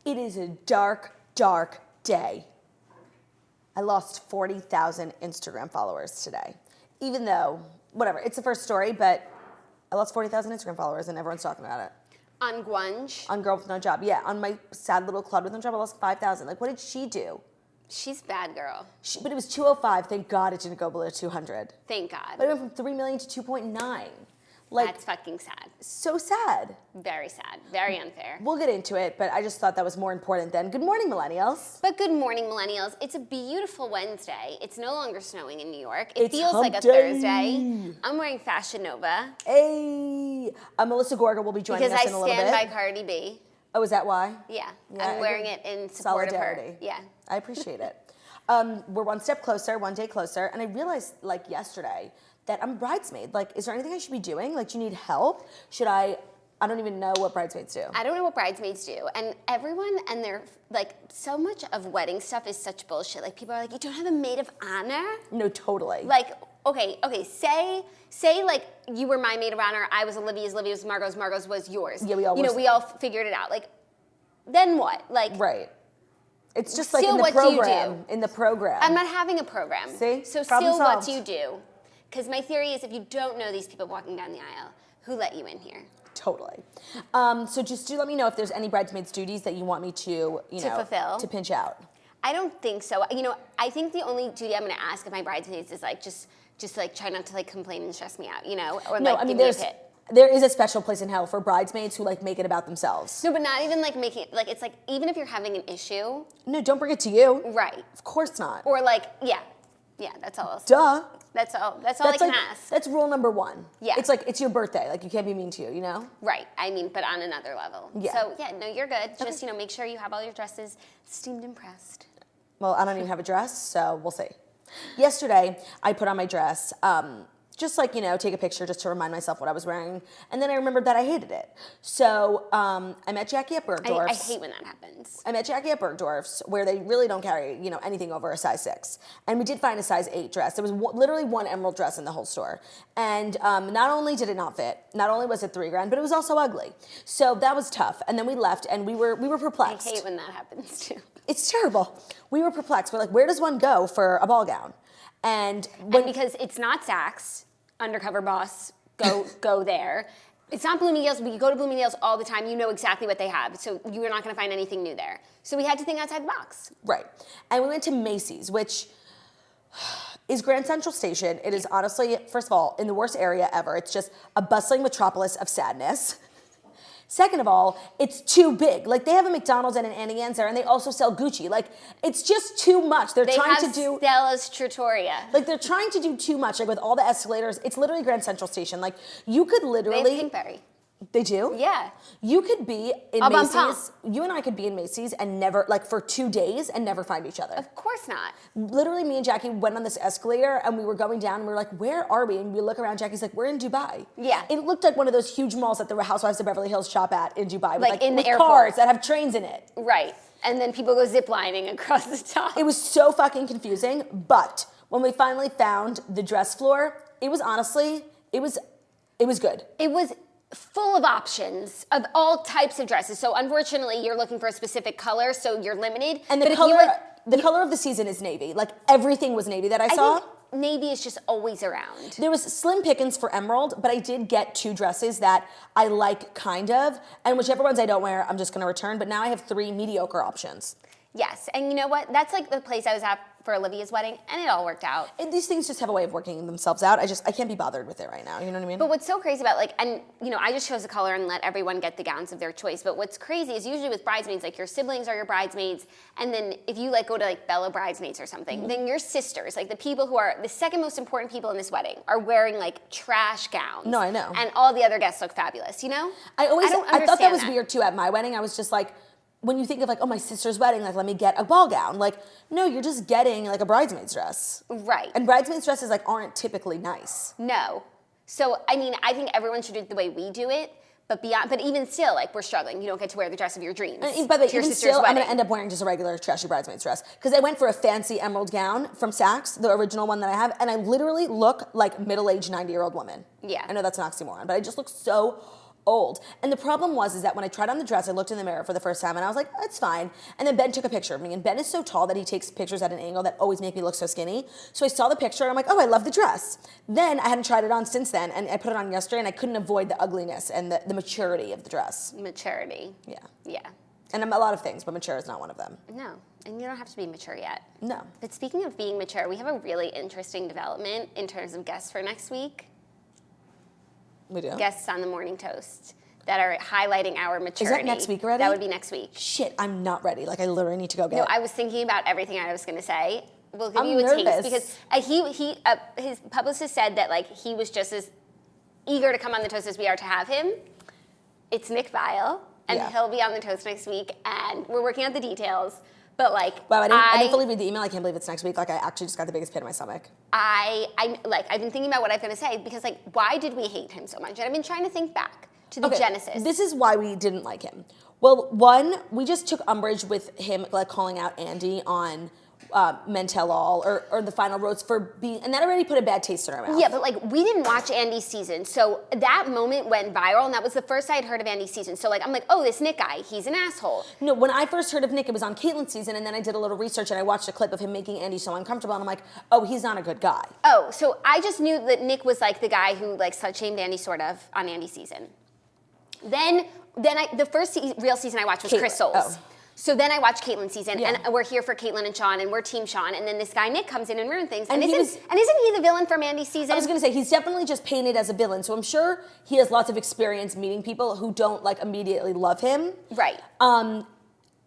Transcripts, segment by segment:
It is a dark, dark day. I lost 40,000 Instagram followers today. Even though, whatever, it's the first story, but I lost 40,000 Instagram followers and everyone's talking about it. On Gwanj? On Girl With No Job, yeah. On my sad little Claudia with no job, I lost 5,000. Like, what did she do? She's a bad girl. But it was 205. Thank God it didn't go below 200. Thank God. But it went from 3 million to 2.9. Like, that's fucking sad. So sad. Very sad. Very unfair. We'll get into it, but I just thought that was more important than good morning, millennials. But good morning, millennials. It's a beautiful Wednesday. It's no longer snowing in New York. It It's feels like a hump day. Thursday. I'm wearing Fashion Nova. Hey, Melissa Gorga will be joining us in a little bit. Because I stand by Cardi B. Oh, is that why? Yeah, Yeah, I'm wearing it in support solidarity. of her. Yeah. I appreciate it. We're one step closer, one day closer, and I realized, like, yesterday that I'm a bridesmaid. Like, is there anything I should be doing? Like, do you need help? I don't even know what bridesmaids do. I don't know what bridesmaids do. And everyone and their, like, so much of wedding stuff is such bullshit. Like, people are like, you don't have a maid of honor? No, totally. Like, okay, say like you were my maid of honor, I was Olivia's was Margot's was yours. Yeah, we all we all figured it out. Like, then what? Like, right. It's just like still, in the what do you program. do? In the program. I'm not having a program. See? So Problem still, what solved. do you do? Because my theory is if you don't know these people walking down the aisle, who let you in here? Totally. So just do let me know if there's any bridesmaids duties that you want me to, fulfill, to pinch out. I don't think so. I think the only duty I'm going to ask of my bridesmaids is like just like try not to like complain and stress me out, or No, like I mean give me a pit. there is a special place in hell for bridesmaids who like make it about themselves. No, but not even like making it like it's like even if you're having an issue. No, don't bring it to you. Right. Of course not. Or like yeah, that's all. Duh. That's all I can ask. That's rule number one. Yeah. It's like, it's your birthday. Like, you can't be mean to you, Right. I mean, but on another level. Yeah. So, yeah, no, you're good. Just, make sure you have all your dresses steamed and pressed. Well, I don't even have a dress, so we'll see. Yesterday, I put on my dress, just like, take a picture just to remind myself what I was wearing. And then I remembered that I hated it. So I met Jackie at Bergdorf's. I hate when that happens. I met Jackie at Bergdorf's, where they really don't carry, anything over a size 6. And we did find a size 8 dress. There was literally one emerald dress in the whole store. And not only did it not fit, not only was it $3,000, but it was also ugly. So that was tough. And then we left, and we were perplexed. I hate when that happens too. It's terrible. We were perplexed. We're like, where does one go for a ball gown? And because it's not Saks, Undercover Boss, go there. It's not Bloomingdale's, but you go to Bloomingdale's all the time. You know exactly what they have, so you're not going to find anything new there. So we had to think outside the box. Right. And we went to Macy's, which is Grand Central Station. It is honestly, first of all, in the worst area ever. It's just a bustling metropolis of sadness. Second of all, it's too big. Like, they have a McDonald's and an Annie Ann's there, and they also sell Gucci. Like, it's just too much. They trying to do Stella's Trattoria. Like, they're trying to do too much. Like, with all the escalators, it's literally Grand Central Station. Like, you could literally. They have Pinkberry. They do? Yeah. You could be in Au Bon Macy's. Pain. You and I could be in Macy's and never, like, for 2 days and never find each other. Of course not. Literally, me and Jackie went on this escalator and we were going down and we were like, where are we? And we look around, Jackie's like, we're in Dubai. Yeah. It looked like one of those huge malls that the Housewives of Beverly Hills shop at in Dubai. Like in the with airport. cars that have trains in it. Right. And then people go ziplining across the top. It was so fucking confusing, but when we finally found the dress floor, it was honestly, it was good. It was full of options of all types of dresses. So unfortunately, you're looking for a specific color, so you're limited. And the color of the season is navy. Like, everything was navy that I saw. Think navy is just always around. There was slim pickings for emerald, but I did get 2 dresses that I like, kind of. And whichever ones I don't wear, I'm just going to return. But now I have 3 mediocre options. Yes, and you know what? That's like the place I was at for Olivia's wedding, and it all worked out. And these things just have a way of working themselves out. I can't be bothered with it right now. You know what I mean? But what's so crazy about I just chose a color and let everyone get the gowns of their choice. But what's crazy is usually with bridesmaids, like your siblings are your bridesmaids, and then if you like go to like Bella Bridesmaids or something, then your sisters, like the people who are the second most important people in this wedding, are wearing like trash gowns. No, I know. And all the other guests look fabulous. I thought that was weird too at my wedding. I was just like, when you think of like, oh, my sister's wedding, like, let me get a ball gown. Like, no, you're just getting like a bridesmaid's dress. Right. And bridesmaids dresses like aren't typically nice. No. So, I mean, I think everyone should do it the way we do it, but even still, like, we're struggling. You don't get to wear the dress of your dreams. By the way, even still, I'm going to end up wearing just a regular trashy bridesmaid's dress. Because I went for a fancy emerald gown from Saks, the original one that I have, and I literally look like middle-aged 90-year-old woman. Yeah. I know that's an oxymoron, but I just look so old. And the problem is that when I tried on the dress, I looked in the mirror for the first time and I was like, it's fine. And then Ben took a picture of me. And Ben is so tall that he takes pictures at an angle that always make me look so skinny. So I saw the picture and I'm like, oh, I love the dress. Then I hadn't tried it on since then. And I put it on yesterday and I couldn't avoid the ugliness and the maturity of the dress. Maturity. Yeah. Yeah. And I'm a lot of things, but mature is not one of them. No. And you don't have to be mature yet. No. But speaking of being mature, we have a really interesting development in terms of guests for next week. We do? Guests on the Morning Toast that are highlighting our maturity. Is that next week already? That would be next week. Shit, I'm not ready. Like, I literally need to go get No, I was thinking about everything I was going to say. We'll give you a nervous. taste because his publicist said that like he was just as eager to come on the Toast as we are to have him. It's Nick Viall, and he'll be on the Toast next week, and we're working out the details. But like, wow, I didn't fully read the email. I can't believe it's next week. Like, I actually just got the biggest pit in my stomach. I've been thinking about what I'm going to say because like, why did we hate him so much? And I've been trying to think back to the genesis. This is why we didn't like him. Well, one, we just took umbrage with him like calling out Andy on Men Tell All or the final roast for being, and that already put a bad taste in our mouth. Yeah, but like we didn't watch Andy's season, so that moment went viral, and that was the first I had heard of Andy's season. So like I'm like, oh, this Nick guy, he's an asshole. No, when I first heard of Nick, it was on Caitlyn's season, and then I did a little research and I watched a clip of him making Andy so uncomfortable, and I'm like, oh, he's not a good guy. Oh, so I just knew that Nick was like the guy who like slut shamed Andy sort of on Andy's season. Then the first real season I watched was Chris Soules. Oh. So then I watched Caitlyn's season, and we're here for Caitlyn and Sean, and we're Team Sean, and then this guy Nick comes in and ruins things. And isn't he the villain from Andy's season? I was gonna say, he's definitely just painted as a villain, so I'm sure he has lots of experience meeting people who don't like immediately love him. Right.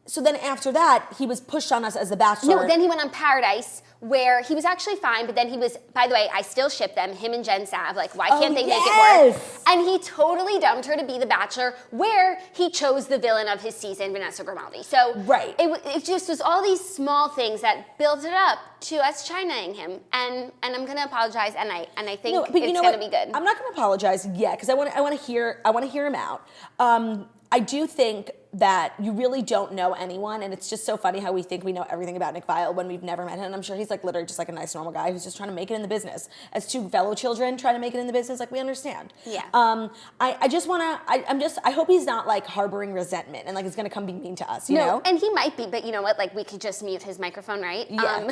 So then after that, he was pushed on us as the Bachelor. No, then he went on Paradise, where he was actually fine, but then he was, by the way, I still ship them, him and Jen Sav, like, why can't they make it work? And he totally dumped her to be the Bachelor, where he chose the villain of his season, Vanessa Grimaldi. So it just was all these small things that built it up to us Chinaing him. And I'm gonna apologize, and I think it's gonna be good. I'm not gonna apologize yet, because I wanna hear him out. I do think that you really don't know anyone, and it's just so funny how we think we know everything about Nick Viall when we've never met him. And I'm sure he's like literally just like a nice normal guy who's just trying to make it in the business. As two fellow children trying to make it in the business, like we understand. Yeah. I hope he's not like harboring resentment and like he's gonna come be mean to us, you know? And he might be, but you know what? Like we could just mute his microphone, right? Yeah.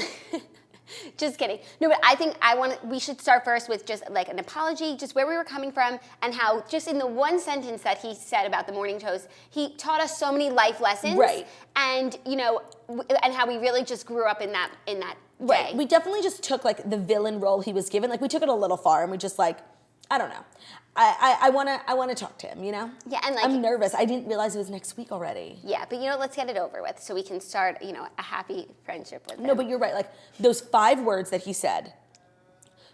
Just kidding. No, but I think we should start first with just like an apology, just where we were coming from, and how just in the one sentence that he said about the Morning Toast, he taught us so many life lessons. Right. And and how we really just grew up in that day. Right. We definitely just took like the villain role he was given. Like we took it a little far, and we just like, I don't know. I wanna talk to him, you know? Yeah, and like I'm nervous. I didn't realize it was next week already. Yeah, but let's get it over with so we can start, a happy friendship with him. No, but you're right. Like those 5 words that he said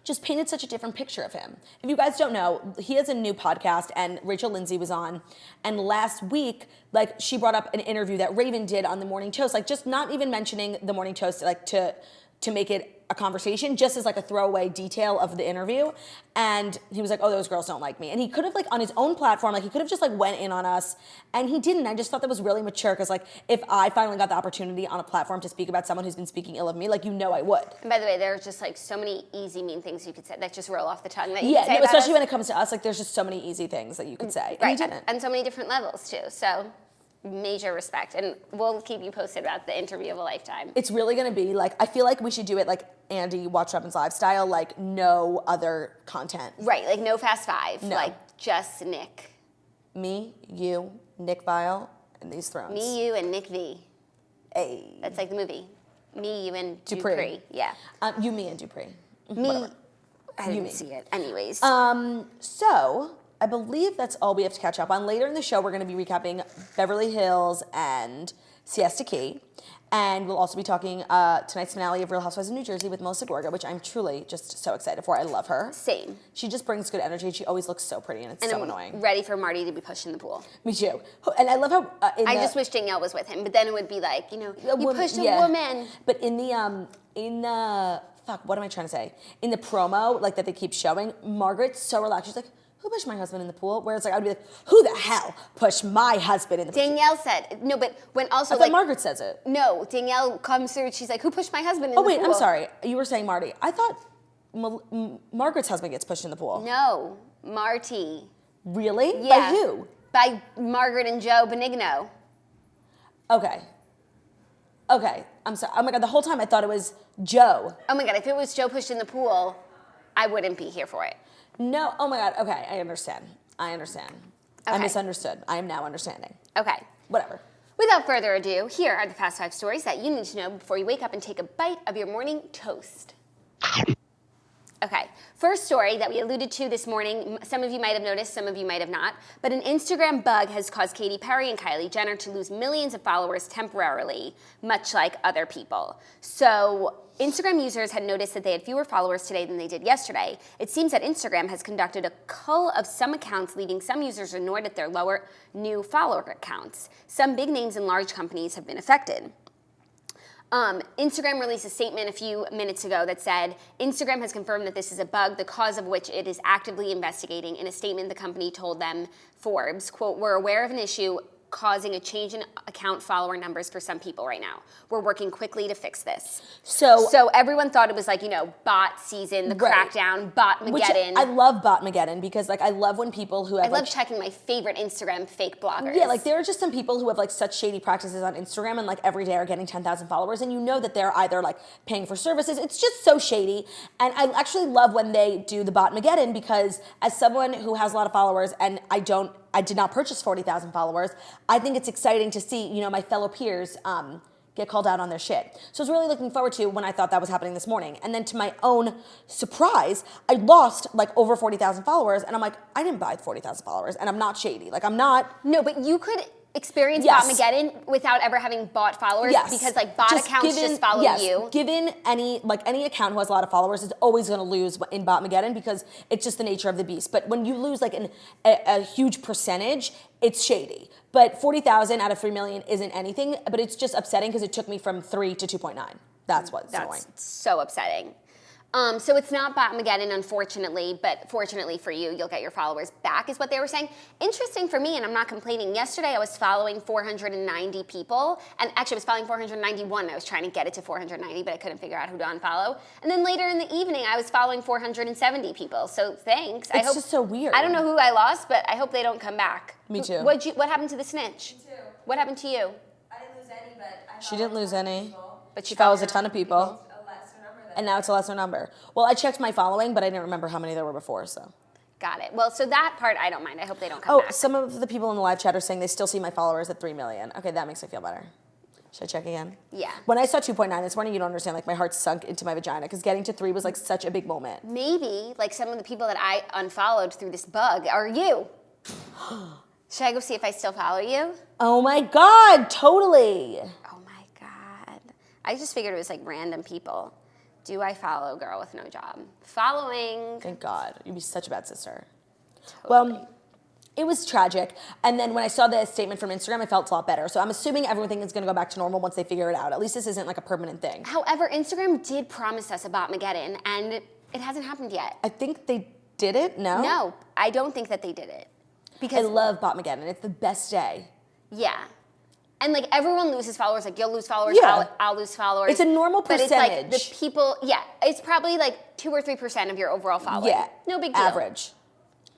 just painted such a different picture of him. If you guys don't know, he has a new podcast and Rachel Lindsay was on. And last week, like she brought up an interview that Raven did on the Morning Toast, like just not even mentioning the Morning Toast, like to make it a conversation, just as like a throwaway detail of the interview. And he was like, oh, those girls don't like me. And he could have like on his own platform, like he could have just like went in on us, and he didn't. I just thought that was really mature, because like if I finally got the opportunity on a platform to speak about someone who's been speaking ill of me, like I would. And by the way, there's just like so many easy mean things you could say that just roll off the tongue that you could say about especially us. when it comes to us, like there's just so many easy things that you could say. Right, And he didn't. and so many different levels too. So major respect, and we'll keep you posted about the interview of a lifetime. It's really gonna be like, I feel like we should do it like Andy Watch What Happens Live style, like no other content. Right, like no Fast Five, like just Nick. Me, you, Nick Viall, and these thrones. Me, you, and Nick V. Hey. That's like the movie. Me, you, and Dupree. Dupree. Yeah. You, me, and Dupree. Me. Whatever. I didn't see it. Anyways. So I believe that's all we have to catch up on. Later in the show, we're going to be recapping Beverly Hills and Siesta Key. And we'll also be talking tonight's finale of Real Housewives of New Jersey with Melissa Gorga, which I'm truly just so excited for. I love her. Same. She just brings good energy. She always looks so pretty, and it's so annoying. Ready for Marty to be pushed in the pool. Me too. And I love how I just wish Danielle was with him, but then it would be like, you pushed a woman. But in the fuck, what am I trying to say? In the promo, like that they keep showing, Margaret's so relaxed. She's like, who pushed my husband in the pool? Whereas like I would be like, who the hell pushed my husband in the pool? Danielle said no, but when also I thought Margaret says it. No, Danielle comes through. She's like, who pushed my husband in the pool? Oh wait, I'm sorry. You were saying Marty. I thought Margaret's husband gets pushed in the pool. No, Marty. Really? Yeah. By who? By Margaret and Joe Benigno. Okay. I'm sorry. Oh my God, the whole time I thought it was Joe. Oh my God, if it was Joe pushed in the pool, I wouldn't be here for it. No, oh my God, okay, I understand. I Okay. misunderstood. I am now understanding. Okay. Whatever. Without further ado, here are the Fast 5 stories that you need to know before you wake up and take a bite of your morning toast. Okay, first story that we alluded to this morning, some of you might have noticed, some of you might have not, but an Instagram bug has caused Katy Perry and Kylie Jenner to lose millions of followers temporarily, much like other people. So Instagram users had noticed that they had fewer followers today than they did yesterday. It seems that Instagram has conducted a cull of some accounts, leaving some users annoyed at their lower new follower accounts. Some big names and large companies have been affected. Instagram released a statement a few minutes ago that said, Instagram has confirmed that this is a bug, the cause of which it is actively investigating. In a statement, the company told them, Forbes, quote, we're aware of an issue causing a change in account follower numbers for some people right now. We're working quickly to fix this. So everyone thought it was like, bot season, the crackdown, Botmageddon. Which I love Botmageddon because I love when people who have I love checking my favorite Instagram fake bloggers. Yeah, there are just some people who have such shady practices on Instagram and every day are getting 10,000 followers and you know that they're either paying for services. It's just so shady. And I actually love when they do the Botmageddon because as someone who has a lot of followers and I did not purchase 40,000 followers, I think it's exciting to see, my fellow peers get called out on their shit. So I was really looking forward to when I thought that was happening this morning. And then to my own surprise, I lost over 40,000 followers and I'm like, I didn't buy 40,000 followers and I'm not shady. I'm not. No, but you could experience Botmageddon without ever having bought followers because bot accounts just follow you. Given any account who has a lot of followers is always going to lose in Botmageddon because it's just the nature of the beast. But when you lose a huge percentage, it's shady. But 40,000 out of 3 million isn't anything, but it's just upsetting because it took me from 3 to 2.9. That's what's annoying. That's so upsetting. So it's not Botmageddon, unfortunately, but fortunately for you, you'll get your followers back, is what they were saying. Interesting for me, and I'm not complaining. Yesterday, I was following 490 people, and actually I was following 491. I was trying to get it to 490, but I couldn't figure out who to unfollow. And then later in the evening, I was following 470 people. So thanks. It's just so weird. I don't know who I lost, but I hope they don't come back. Me too. What happened to the snitch? Me too. What happened to you? I didn't lose any, but She didn't lose any. But She follows a ton of people. And now it's a lesser lesser number. Well, I checked my following, but I didn't remember how many there were before, so. Got it. Well, so that part I don't mind. I hope they don't come back. Some of the people in the live chat are saying they still see my followers at 3 million. Okay, that makes me feel better. Should I check again? Yeah. When I saw 2.9 this morning, you don't understand, my heart sunk into my vagina because getting to 3 was such a big moment. Maybe, some of the people that I unfollowed through this bug are you. Should I go see if I still follow you? Oh my God, totally. Oh my God. I just figured it was random people. Do I follow girl with no job? Following. Thank God. You'd be such a bad sister. Totally. Well, it was tragic. And then when I saw the statement from Instagram, I felt a lot better. So I'm assuming everything is going to go back to normal once they figure it out. At least this isn't a permanent thing. However, Instagram did promise us a Botmageddon, and it hasn't happened yet. I think they did it. No? No, I don't think that they did it. I Because love Botmageddon. It's the best day. yeah. And everyone loses followers. You'll lose followers. Yeah. I'll lose followers. It's a normal percentage. But it's the people. Yeah, it's probably 2 or 3% of your overall following. Yeah. No big deal. Average.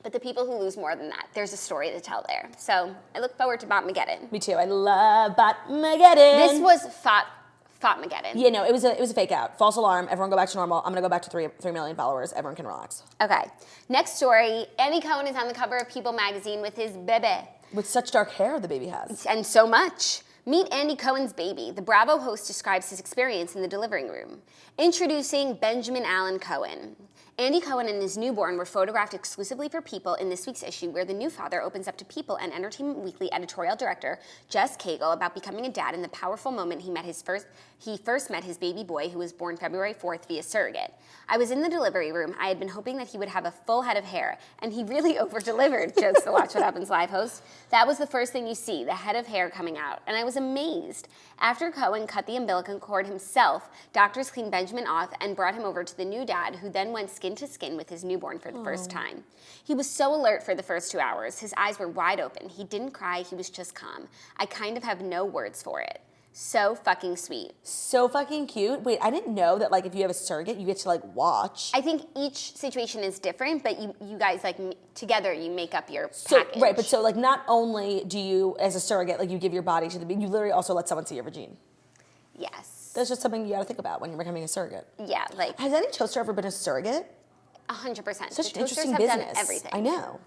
But the people who lose more than that, there's a story to tell there. So I look forward to Botmageddon. Me too. I love Botmageddon. This was Fotmageddon. Yeah, no, it was a fake out. False alarm. Everyone go back to normal. I'm gonna go back to 3 million followers. Everyone can relax. Okay. Next story. Andy Cohen is on the cover of People magazine with his bebe. With such dark hair the baby has. And so much. Meet Andy Cohen's baby. The Bravo host describes his experience in the delivering room. Introducing Benjamin Allen Cohen. Andy Cohen and his newborn were photographed exclusively for People in this week's issue, where the new father opens up to People and Entertainment Weekly editorial director Jess Cagle about becoming a dad in the powerful moment he first met his baby boy, who was born February 4th via surrogate. I was in the delivery room. I had been hoping that he would have a full head of hair, and he really over-delivered, jokes the Watch What Happens live host. That was the first thing you see, the head of hair coming out, and I was amazed. After Cohen cut the umbilical cord himself, doctors cleaned Benjamin off and brought him over to the new dad, who then went skin to skin with his newborn for the first time. He was so alert for the first 2 hours. His eyes were wide open. He didn't cry. He was just calm. I kind of have no words for it. So fucking sweet. So fucking cute. Wait, I didn't know that, like, if you have a surrogate, you get to, like, watch. I think each situation is different, but you guys, like, together, you make up your package. Right, but so, like, not only do you, as a surrogate, like, you give your body to the baby, you literally also let someone see your vagine. Yes. That's just something you gotta think about when you're becoming a surrogate. Yeah, like... Has any toaster ever been a surrogate? 100%. Such The an toasters interesting have business. done everything. I know.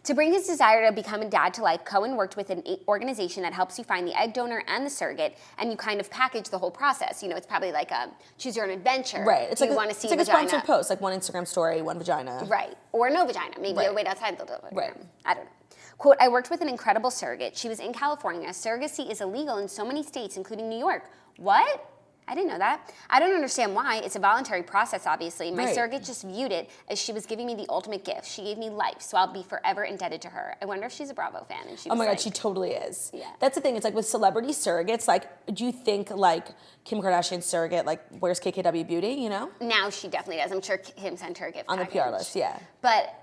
To bring his desire to become a dad to life, Cohen worked with an organization that helps you find the egg donor and the surrogate, and you kind of package the whole process. You know, it's probably like a choose your own adventure. Right. It's like want to see it's like vagina. a sponsored post, like one Instagram story, one vagina. Right. Or no vagina. Maybe Right. you'll wait outside the delivery Right. room. I don't know. Quote, I worked with an incredible surrogate. She was in California. Surrogacy is illegal in so many states, including New York. What? I didn't know that. I don't understand why. It's a voluntary process, obviously. My Right. surrogate just viewed it as she was giving me the ultimate gift. She gave me life, so I'll be forever indebted to her. I wonder if she's a Bravo fan. And she Oh was my God, like, she totally is. Yeah. That's the thing. It's like with celebrity surrogates, like, do you think like Kim Kardashian's surrogate, like, wears KKW Beauty, you know? Now she definitely does. I'm sure Kim sent her a gift On the package. PR list, yeah. But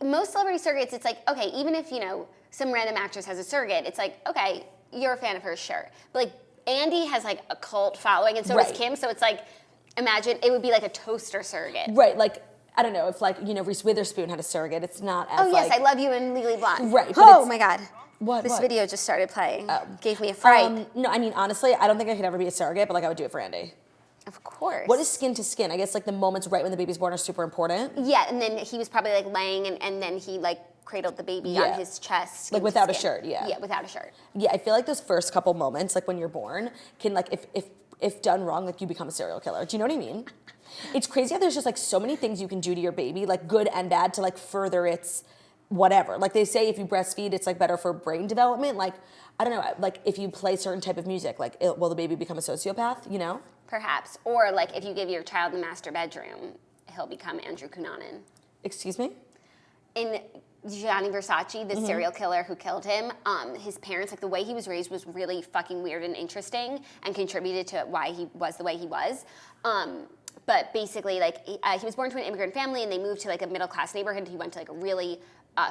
most celebrity surrogates, it's like, okay, even if, you know, some random actress has a surrogate, it's like, okay, you're a fan of hers, sure. But like, Andy has like a cult following, and so Right. does Kim, so it's like, imagine, it would be like a toaster surrogate. Right, like, I don't know, if like, you know, Reese Witherspoon had a surrogate, it's not as Oh yes, like... I Love You and Legally Blonde. Right, but Oh it's- my God. This What? video just started playing. Gave me a fright. No, I mean, honestly, I don't think I could ever be a surrogate, but like, I would do it for Andy. Of course. What is skin to skin? I guess like the moments right when the baby's born are super important. Yeah, and then he was probably like laying, and then he like cradled the baby Yeah. on his chest. Like skin to without a skin. shirt, yeah. Yeah, without a shirt. Yeah, I feel like those first couple moments, like when you're born, can like if done wrong, like you become a serial killer. Do you know what I mean? It's crazy how there's just like so many things you can do to your baby, like good and bad, to like further its whatever. Like they say if you breastfeed, it's like better for brain development. Like, I don't know, like if you play certain type of music, like will the baby become a sociopath, you know? Perhaps. Or like if you give your child the master bedroom, he'll become Andrew Cunanan. Excuse me? In Gianni Versace, Mm-hmm. the serial killer who killed him, his parents, like the way he was raised was really fucking weird and interesting and contributed to why he was the way he was. But basically, like, he was born to an immigrant family and they moved to like a middle-class neighborhood. He went to like a really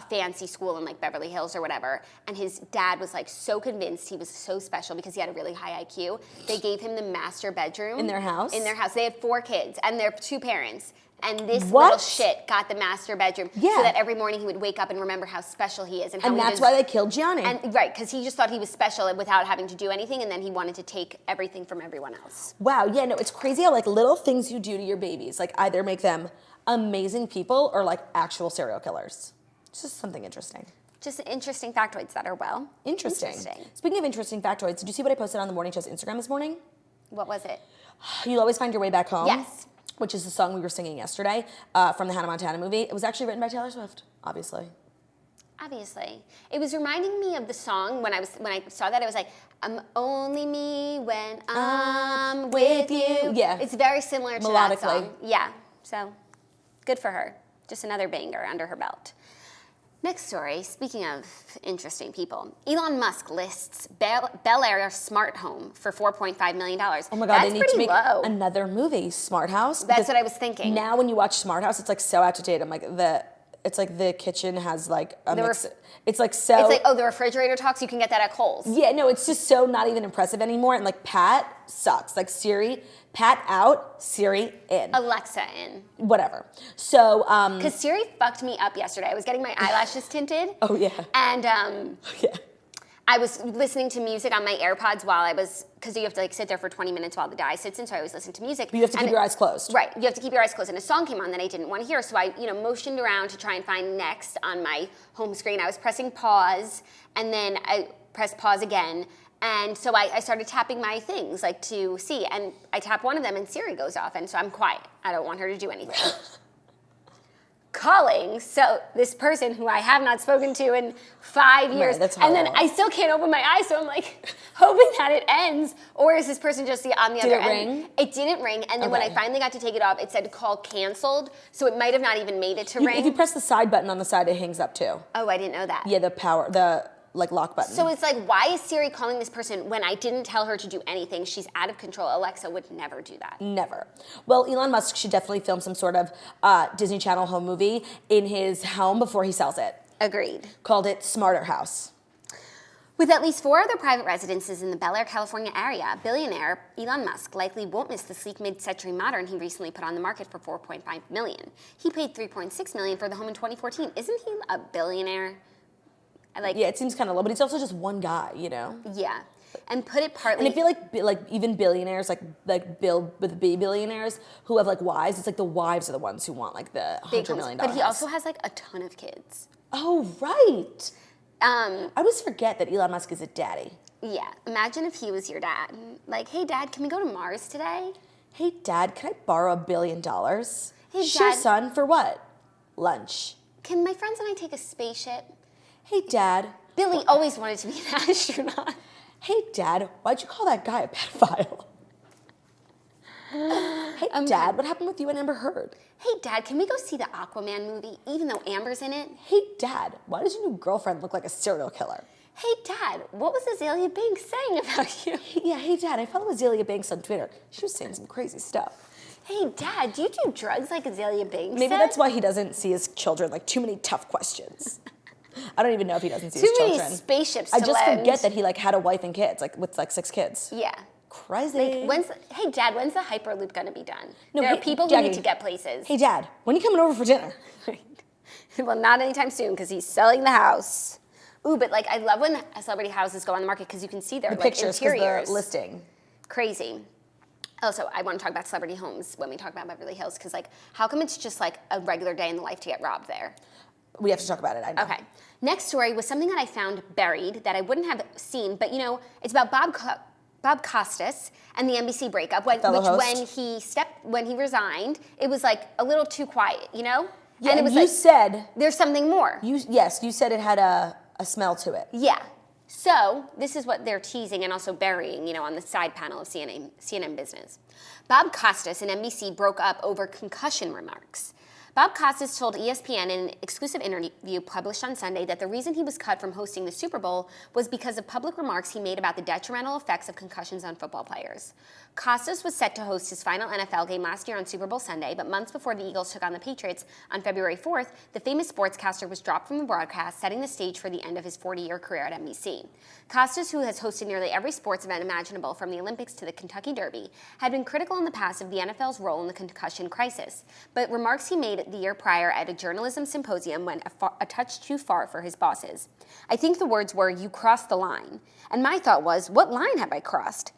fancy school in like Beverly Hills or whatever. And his dad was like so convinced he was so special because he had a really high IQ. They gave him the master bedroom. In their house? In their house. They had 4 kids and their 2 parents. And this What? little shit got the master bedroom Yeah. so that every morning he would wake up and remember how special he is. And that's why they killed Gianni. And right, because he just thought he was special without having to do anything, and then he wanted to take everything from everyone else. Wow, yeah, no, it's crazy how like little things you do to your babies, like either make them amazing people or like actual serial killers. It's just something interesting. Just interesting factoids that are well. Interesting. Speaking of interesting factoids, did you see what I posted on the morning show's Instagram this morning? What was it? You'll Always Find Your Way Back Home. Yes. Which is the song we were singing yesterday from the Hannah Montana movie. It was actually written by Taylor Swift, obviously. Obviously. It was reminding me of the song when I saw that, I was like, I'm only me when I'm with you. Yeah. It's very similar to that Melodically. song. Yeah. So good for her. Just another banger under her belt. Next story, speaking of interesting people, Elon Musk lists Bel Air smart home for $4.5 million. Oh my God, That's they need pretty to make low. another movie, Smart House. That's because what I was thinking. Now when you watch Smart House, it's like so out to date. I'm like, it's like the kitchen has like a mix. It's like so. It's like, oh, the refrigerator talks, you can get that at Kohl's. Yeah, no, it's just so not even impressive anymore. And like Pat sucks. Like Siri, Pat out, Siri in. Alexa in. Whatever. So, Because Siri fucked me up yesterday. I was getting my eyelashes tinted. Oh, yeah. And yeah. I was listening to music on my AirPods because you have to like sit there for 20 minutes while the dye sits in, so I always listen to music. But you have to keep your eyes closed. Right, you have to keep your eyes closed. And a song came on that I didn't want to hear, so I motioned around to try and find next on my home screen. I was pressing pause, and then I pressed pause again. And so I started tapping my things like to see, and I tap one of them and Siri goes off, and so I'm quiet. I don't want her to do anything. Calling, so this person who I have not spoken to in 5 years, Right, that's and then horrible. I still can't open my eyes, so I'm like hoping that it ends, or is this person just on the Did other it end? ring? It didn't ring, and then when I Okay. finally got to take it off, it said call canceled, so it might have not even made it to ring. If you press the side button on the side, it hangs up too. Oh, I didn't know that. Yeah, the like lock button. So it's like, why is Siri calling this person when I didn't tell her to do anything? She's out of control. Alexa would never do that. Never. Well, Elon Musk should definitely film some sort of Disney Channel home movie in his home before he sells it. Agreed. Called it Smarter House. With at least 4 other private residences in the Bel Air, California area, billionaire Elon Musk likely won't miss the sleek mid-century modern he recently put on the market for $4.5 million. He paid $3.6 million for the home in 2014. Isn't he a billionaire? Yeah, it seems kind of low, but he's also just one guy, you know? Yeah. And put it partly... And I feel like even billionaires, like Bill with B billionaires who have like wives, it's like the wives are the ones who want like the $100 million. But he also has like a ton of kids. Oh, right. I always forget that Elon Musk is a daddy. Yeah. Imagine if he was your dad. Like, hey, Dad, can we go to Mars today? Hey, Dad, can I borrow $1 billion? Hey, sure, Dad. son. For what? Lunch. Can my friends and I take a spaceship? Hey, Dad. Billy always wanted to be an astronaut. Hey, Dad, why'd you call that guy a pedophile? Hey, Dad, what happened with you and Amber Heard? Hey, Dad, can we go see the Aquaman movie, even though Amber's in it? Hey, Dad, why does your new girlfriend look like a serial killer? Hey, Dad, what was Azalea Banks saying about you? Yeah, hey, Dad, I follow Azalea Banks on Twitter. She was saying some crazy stuff. Hey, Dad, do you do drugs like Azalea Banks Maybe said? that's why he doesn't see his children, like too many tough questions. I don't even know if he doesn't see Too his many children. spaceships I to just lend. forget that he like had a wife and kids, like with like 6 kids. Yeah. Crazy. Hey, Dad, when's the Hyperloop going to be done? No, there are hey, people who Jackie. need to get places. Hey, Dad, when are you coming over for dinner? Well, not anytime soon because he's selling the house. Ooh, but like I love when celebrity houses go on the market because you can see their The like pictures, because interiors. the listing. Crazy. Also, I want to talk about celebrity homes when we talk about Beverly Hills because like how come it's just like a regular day in the life to get robbed there? We have to talk about it, I know. Okay. Next story was something that I found buried that I wouldn't have seen, but you know, it's about Bob Costas and the NBC breakup, Fellow host. when he resigned, it was like a little too quiet, you know? Yeah, and it and was you like, said... there's something more. you said it had a smell to it. Yeah. So this is what they're teasing and also burying, you know, on the side panel of CNN Business. Bob Costas and NBC broke up over concussion remarks. Bob Costas told ESPN in an exclusive interview published on Sunday that the reason he was cut from hosting the Super Bowl was because of public remarks he made about the detrimental effects of concussions on football players. Costas was set to host his final NFL game last year on Super Bowl Sunday, but months before the Eagles took on the Patriots on February 4th, the famous sportscaster was dropped from the broadcast, setting the stage for the end of his 40-year career at NBC. Costas, who has hosted nearly every sports event imaginable from the Olympics to the Kentucky Derby, had been critical in the past of the NFL's role in the concussion crisis, but remarks he made the year prior at a journalism symposium went a touch too far for his bosses. I think the words were, "You crossed the line." And my thought was, what line have I crossed?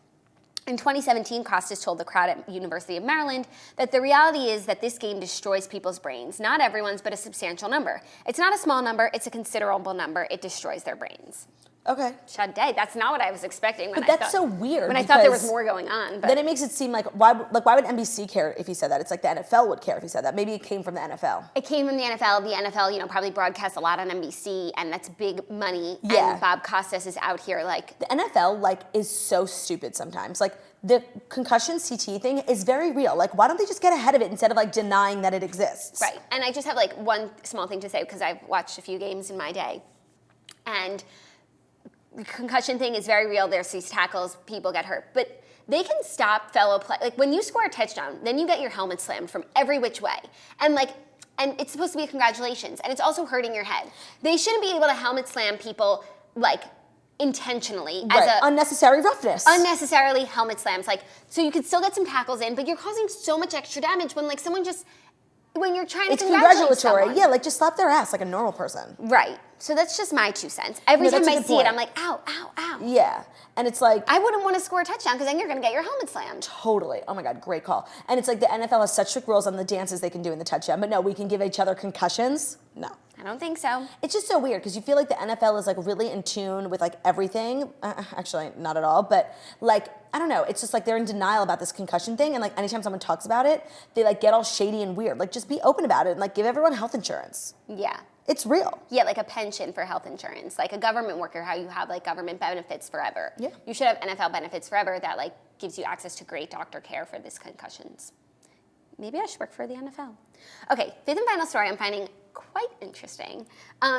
In 2017, Costas told the crowd at University of Maryland that the reality is that this game destroys people's brains. Not everyone's, but a substantial number. It's not a small number, it's a considerable number. It destroys their brains. Okay. Sade, that's not what I was expecting. But that's so weird. When I thought there was because more going on. But then it makes it seem like why would NBC care if he said that? It's like the NFL would care if he said that. Maybe it came from the NFL. it came from the NFL. The NFL, you know, probably broadcasts a lot on NBC, and that's big money. Yeah. And Bob Costas is out here like... The NFL like is so stupid sometimes. Like the concussion CT thing is very real. Like why don't they just get ahead of it instead of like denying that it exists? Right. And I just have like one small thing to say because I've watched a few games in my day. And the concussion thing is very real. There's these tackles, people get hurt. But they can stop fellow play. Like when you score a touchdown, then you get your helmet slammed from every which way. And it's supposed to be a congratulations. And it's also hurting your head. They shouldn't be able to helmet slam people like intentionally as Right. Unnecessary roughness. unnecessarily helmet slams. Like, so you could still get some tackles in, but you're causing so much extra damage when like someone just, when you're trying to It's congratulate congratulatory. someone. Yeah, like just slap their ass like a normal person. Right. So that's just my 2 cents. Every No, time that's a I good see point. it, I'm like, ow, ow, ow. Yeah. And it's like I wouldn't want to score a touchdown because then you're going to get your helmet slammed. totally. Oh my God, great call. And it's like the NFL has such strict rules on the dances they can do in the touchdown, but no, we can give each other concussions. No. I don't think so. It's just so weird because you feel like the NFL is like really in tune with like everything. Actually, not at all, but like I don't know. It's just like they're in denial about this concussion thing, and like anytime someone talks about it, they like get all shady and weird. Like just be open about it and like give everyone health insurance. Yeah. It's real. Yeah, like a pension for health insurance. Like a government worker, how you have like government benefits forever. Yeah. You should have NFL benefits forever that like gives you access to great doctor care for these concussions. Maybe I should work for the NFL. Okay, 5th and final story I'm finding quite interesting.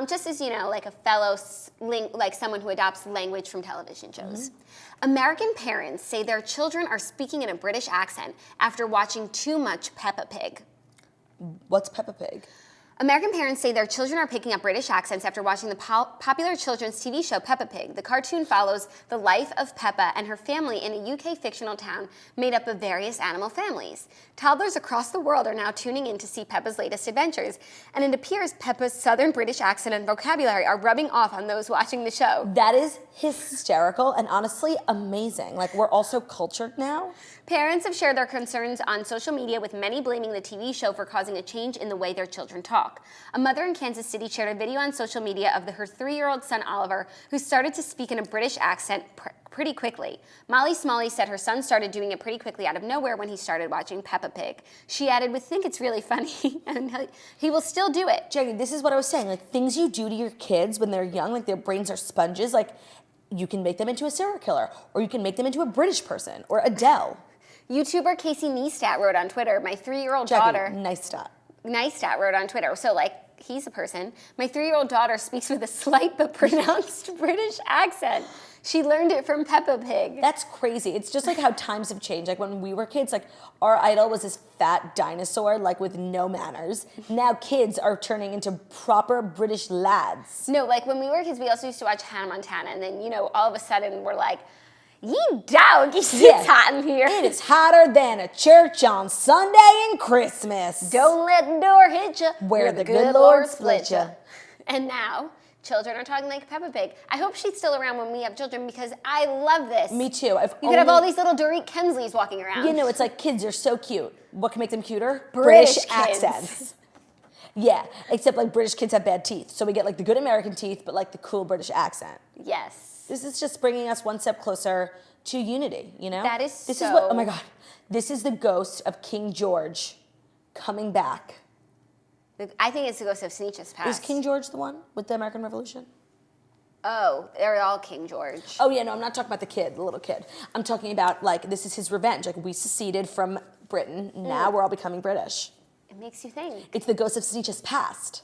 Just as, you know, like a fellow, like someone who adopts language from television shows. Mm-hmm. American parents say their children are speaking in a British accent after watching too much Peppa Pig. What's Peppa Pig? American parents say their children are picking up British accents after watching the popular children's TV show Peppa Pig. The cartoon follows the life of Peppa and her family in a UK fictional town made up of various animal families. Toddlers across the world are now tuning in to see Peppa's latest adventures, and it appears Peppa's southern British accent and vocabulary are rubbing off on those watching the show. That is hysterical and honestly amazing. Like, we're all so cultured now. Parents have shared their concerns on social media, with many blaming the TV show for causing a change in the way their children talk. A mother in Kansas City shared a video on social media of her 3-year-old son Oliver, who started to speak in a British accent pretty quickly. Molly Smalley said her son started doing it pretty quickly out of nowhere when he started watching Peppa Pig. She added, "We think it's really funny," and he will still do it. Jenny, this is what I was saying. Like, things you do to your kids when they're young, like their brains are sponges, like you can make them into a serial killer, or you can make them into a British person, or Adele. YouTuber Casey Neistat wrote on Twitter, "My 3-year-old Jackie, daughter..." nice stat. Neistat wrote on Twitter, so like, he's a person. "My 3-year-old daughter speaks with a slight but pronounced British accent. She learned it from Peppa Pig." That's crazy. It's just like how times have changed. Like when we were kids, like our idol was this fat dinosaur, like with no manners. Now kids are turning into proper British lads. No, like when we were kids, we also used to watch Hannah Montana, and then, all of a sudden we're like, "Ye dog, it's hot in here. It is hotter than a church on Sunday and Christmas. Don't let the door hit you, Where the good Lord split ya." And now, children are talking like Peppa Pig. I hope she's still around when we have children, because I love this. Me too. You could have all these little Dorit Kensleys walking around. It's like kids are so cute. What can make them cuter? British kids. accents. Yeah, except like British kids have bad teeth. So we get like the good American teeth, but like the cool British accent. Yes. This is just bringing us one step closer to unity, That is This is what, oh my God. This is the ghost of King George coming back. I think it's the ghost of Sneetch's past. Is King George the one with the American Revolution? Oh, they're all King George. Oh yeah, no, I'm not talking about the kid, the little kid. I'm talking about like, this is his revenge. Like we seceded from Britain, now we're all becoming British. It makes you think. It's the ghost of Sneetch's past.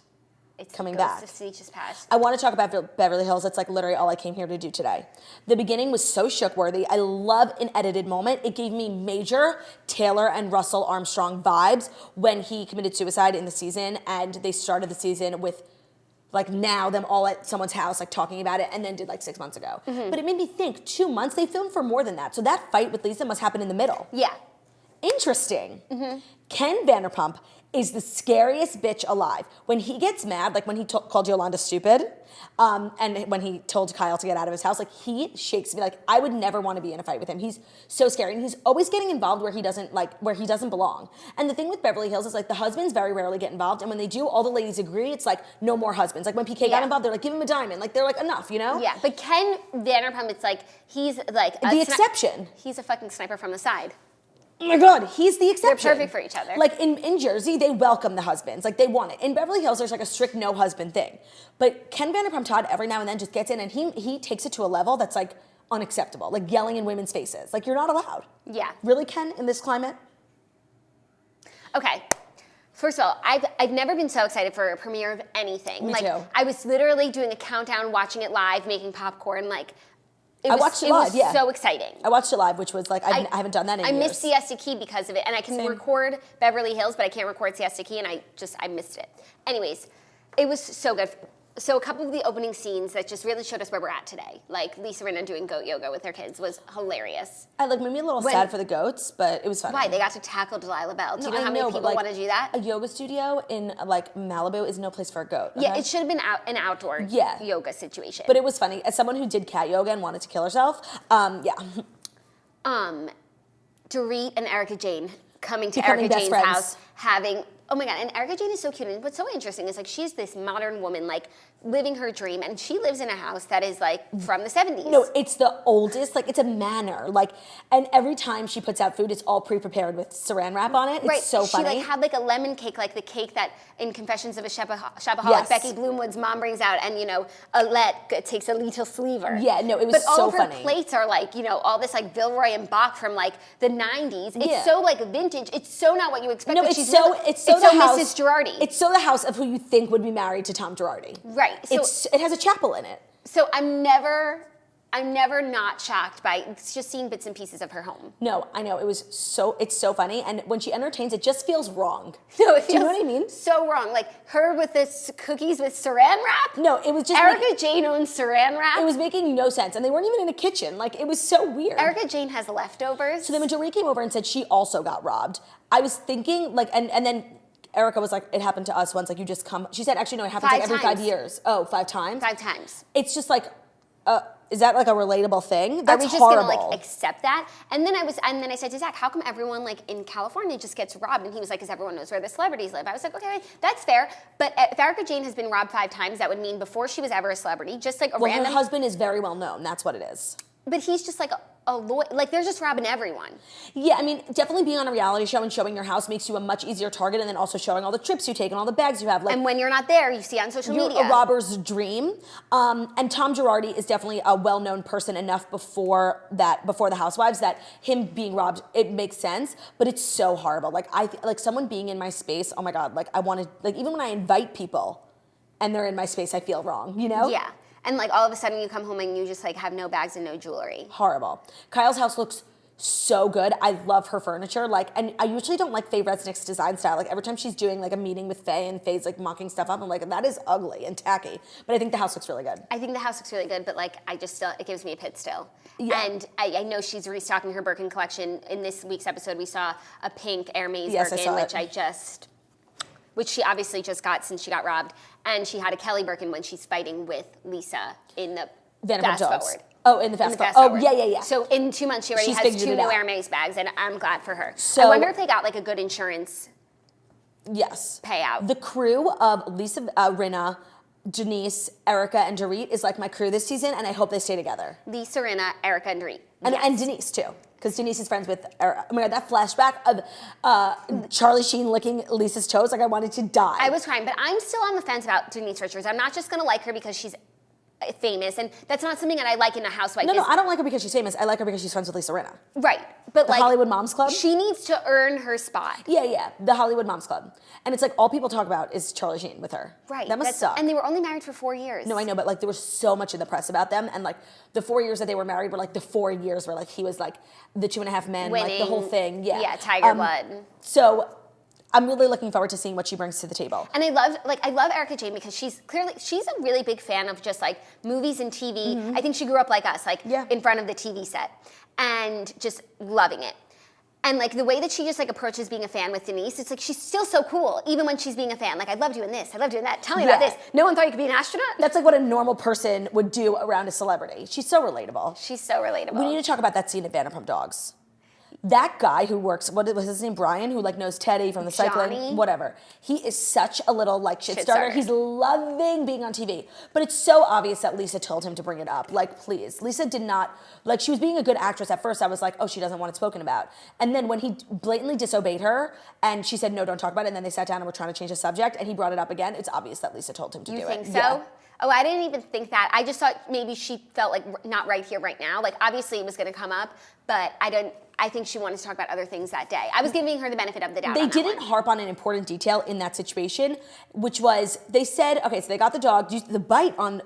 It's coming the ghost back. of Sneetch's past. I want to talk about Beverly Hills. That's like literally all I came here to do today. The beginning was so shook-worthy. I love an edited moment. It gave me major Taylor and Russell Armstrong vibes when he committed suicide in the season, and they started the season with like now them all at someone's house like talking about it, and then did like 6 months ago. But it made me think 2 months, they filmed for more than that. So that fight with Lisa must happen in the middle. Yeah. Interesting. Ken Vanderpump is the scariest bitch alive. When he gets mad, like when he called Yolanda stupid, and when he told Kyle to get out of his house, like he shakes me. Like I would never want to be in a fight with him. He's so scary, and he's always getting involved where he doesn't belong. And the thing with Beverly Hills is like the husbands very rarely get involved, and when they do, all the ladies agree. It's like no more husbands. Like when PK got involved, they're like give him a diamond. Like they're like enough, Yeah, but Ken Vanderpump, it's like he's like the exception. He's a fucking sniper from the side. Oh my God, he's the exception. They're perfect for each other. Like in Jersey, they welcome the husbands. Like they want it. In Beverly Hills, there's like a strict no husband thing. But Ken Vanderpump Todd every now and then just gets in, and he takes it to a level that's like unacceptable. Like yelling in women's faces. Like you're not allowed. Yeah. Really, Ken, in this climate? Okay. First of all, I've never been so excited for a premiere of anything. Me like too. I was literally doing a countdown, watching it live, making popcorn. Like I watched it live, yeah. so exciting. I watched it live, which was like, I haven't done that in years. I missed Siesta Key because of it, and I can record Beverly Hills, but I can't record Siesta Key, and I missed it. Anyways, it was so good. So a couple of the opening scenes that just really showed us where we're at today, like Lisa Rinna doing goat yoga with her kids, was hilarious. I made me a little sad for the goats, but it was funny. Why? They got to tackle Delilah Bell. Do you know how many people like, want to do that? A yoga studio in like Malibu is no place for a goat. Okay? Yeah, it should have been an outdoor yoga situation. But it was funny. As someone who did cat yoga and wanted to kill herself, Dorit and Erica Jane coming to Becoming Erica best Jane's friends. house, having, oh my God, and Erica Jane is so cute. And what's so interesting is like she's this modern woman, like living her dream, and she lives in a house that is like from the 70s. No, it's the oldest, like it's a manor. Like, and every time she puts out food, it's all pre-prepared with saran wrap on it. It's so funny. She like had like a lemon cake, like the cake that in Confessions of a Shopaholic, Yes. Becky Bloomwood's mom brings out, and Alette takes a little sliver. Yeah, no, it was but so all of funny. her plates are like, all this like Vilroy and Bach from like the 90s. It's so like vintage. It's so not what you expect. No, but it's she's so really- it's so the house, Mrs. Girardi. It's so the house of who you think would be married to Tom Girardi. Right. So It has a chapel in it. So I'm never I'm never not shocked by just seeing bits and pieces of her home. No, I know. It's so funny. And when she entertains, it just feels wrong. No, it feels Do you know what I mean? so wrong. Like her with this cookies with saran wrap. No, it was just Erica Jane owns saran wrap. It was making no sense. And they weren't even in a kitchen. Like, it was so weird. Erica Jane has leftovers. So then when Dorit came over and said she also got robbed, I was thinking, like, and then Erica was like, it happened to us once. Like, you just come. She said, actually, no, it happens like every 5 years. Oh, 5 times? 5 times. It's just like, is that like a relatable thing? That's Are we just horrible. gonna like accept that? And then I said to Zach, how come everyone like in California just gets robbed? And he was like, because everyone knows where the celebrities live. I was like, okay, that's fair. But if Erica Jane has been robbed 5 times, that would mean before she was ever a celebrity, just like a random. Her husband is very well known. That's what it is. But he's just like a lawyer. Like they're just robbing everyone. Yeah, I mean, definitely being on a reality show and showing your house makes you a much easier target, and then also showing all the trips you take and all the bags you have. Like, and when you're not there, you see it on social media. A robber's dream. And Tom Girardi is definitely a well-known person enough before the Housewives that him being robbed, it makes sense. But it's so horrible. Like someone being in my space. Oh my God! Like I want to. Like even when I invite people, and they're in my space, I feel wrong. You know? Yeah. And like all of a sudden you come home and you just like have no bags and no jewelry. Horrible. Kyle's house looks so good. I love her furniture. Like, and I usually don't like Faye Resnick's design style. Like every time she's doing like a meeting with Faye and Faye's like mocking stuff up, I'm like, that is ugly and tacky. But I think the house looks really good. I think the house looks really good, but like I just still, it gives me a pit still. Yeah. And I know she's restocking her Birkin collection. In this week's episode, we saw a pink Hermes Yes, Birkin, which she obviously just got since she got robbed. And she had a Kelly Birkin when she's fighting with Lisa in the Fast Forward. Oh, in the Fast Forward. Oh, yeah. So in 2 months, she already has 2 new Hermes bags, and I'm glad for her. So, I wonder if they got like a good insurance payout. The crew of Lisa, Rinna, Denise, Erica, and Dorit is like my crew this season, and I hope they stay together. Lisa, Rinna, Erica, and Dorit. And Denise, too. Because Denise is friends with, oh my God, that flashback of Charlie Sheen licking Lisa's toes, like I wanted to die. I was crying, but I'm still on the fence about Denise Richards. I'm not just going to like her because she's famous, and that's not something that I like in a housewife. No, I don't like her because she's famous. I like her because she's friends with Lisa Rinna. Right, but the like Hollywood Moms Club. She needs to earn her spot. Yeah, the Hollywood Moms Club, and it's like all people talk about is Charlie Sheen with her. Right, that must suck. And they were only married for 4 years. No, I know, but like there was so much in the press about them, and like the 4 years that they were married were like the 4 years where like he was like the 2.5 men, winning, like the whole thing. Yeah, Tiger blood. So I'm really looking forward to seeing what she brings to the table. And I love Erica Jane because she's a really big fan of just like movies and TV. Mm-hmm. I think she grew up like us, in front of the TV set and just loving it. And like the way that she just like approaches being a fan with Denise, it's like she's still so cool, even when she's being a fan. Like, I love doing this, I love doing that. Tell me about this. No one thought you could be an astronaut? That's like what a normal person would do around a celebrity. She's so relatable. She's so relatable. We need to talk about that scene at Vanderpump Dogs. That guy who works, what was his name, Brian, who like knows Teddy from the cycling, whatever. He is such a little like shit starter. He's loving being on TV. But it's so obvious that Lisa told him to bring it up. Like, please. Lisa did not, like she was being a good actress at first. I was like, oh, she doesn't want it spoken about. And then when he blatantly disobeyed her and she said, no, don't talk about it. And then they sat down and were trying to change the subject and he brought it up again. It's obvious that Lisa told him to do it. You think so? Yeah. Oh, I didn't even think that. I just thought maybe she felt like not right here, right now. Like obviously it was going to come up, but I think she wanted to talk about other things that day. I was giving her the benefit of the doubt. They didn't harp on an important detail in that situation, which was they said, okay, so they got the dog, the bite on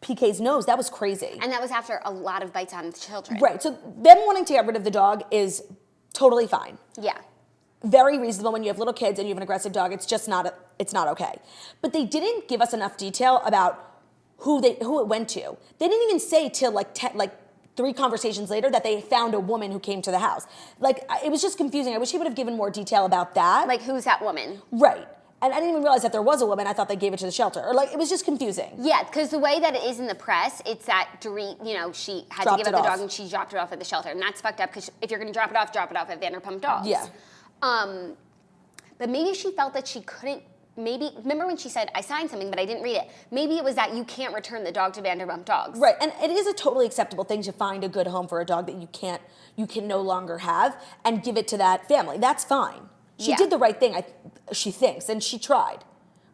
PK's nose, that was crazy. And that was after a lot of bites on the children. Right, so them wanting to get rid of the dog is totally fine. Yeah. Very reasonable when you have little kids and you have an aggressive dog. It's just not, it's not okay. But they didn't give us enough detail about who it went to. They didn't even say till like 3 conversations later that they found a woman who came to the house. Like, it was just confusing. I wish he would have given more detail about that. Like, who's that woman? Right. And I didn't even realize that there was a woman. I thought they gave it to the shelter. Or like, it was just confusing. Yeah, because the way that it is in the press, it's that Dorit, she had to give up the dog and she dropped it off at the shelter. And that's fucked up because if you're going to drop it off at Vanderpump Dogs. Yeah. But maybe she felt that she couldn't. Maybe, remember when she said, I signed something, but I didn't read it. Maybe it was that you can't return the dog to Vanderpump Dogs. Right, and it is a totally acceptable thing to find a good home for a dog that you can no longer have and give it to that family. That's fine. She did the right thing, she thinks, and she tried.